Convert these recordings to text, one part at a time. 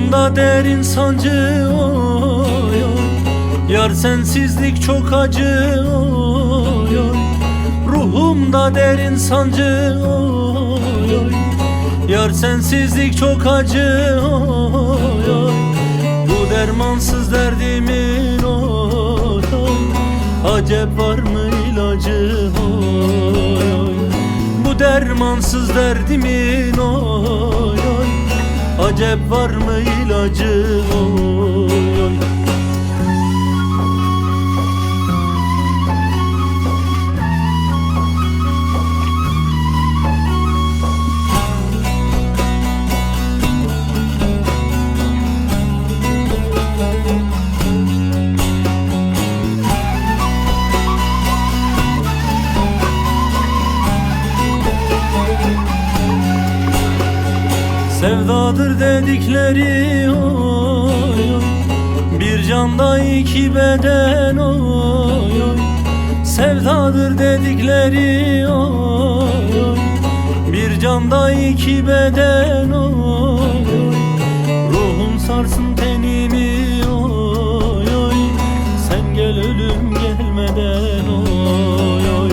Ruhumda derin sancı oy oy, yar sensizlik çok acı oy oy. Ruhumda derin sancı oy oy, yar sensizlik çok acı oy oy. Bu dermansız derdimin oy oy, acep var mı ilacı oy oy. Bu dermansız derdimin oy oy, acep var mı ilacı oy oy. Sevdadır dedikleri oy oy, bir canda iki beden oy oy. Sevdadır dedikleri oy oy, bir canda iki beden oy oy. Ruhum sarsın tenimi oy oy, sen gel ölüm gelmeden oy oy.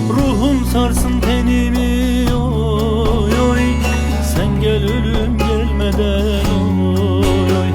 Ruhum sarsın tenimi oy oy, sen gel ölüm gelmeden oy oy.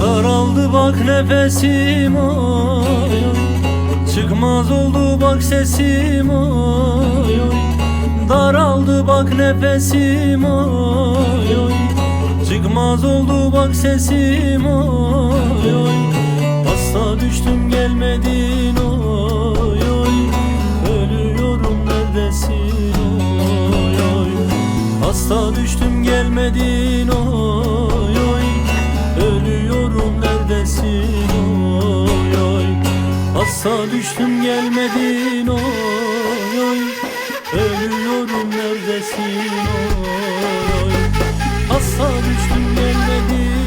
Daraldı bak nefesim oy oy, çıkmaz oldu bak sesim oy oy. Daraldı bak nefesim oy oy, çıkmaz oldu bak sesim oy oy. Hasta düştüm gelmedin oy oy, ölüyorum neredesin oy oy. Hasta düştüm gelmedin oy oy, ölüyorum neredesin oy oy. Hasta düştüm gelmedin oy oy, ölüyorum neredesin oy oy. Hasta düştüm gelmedin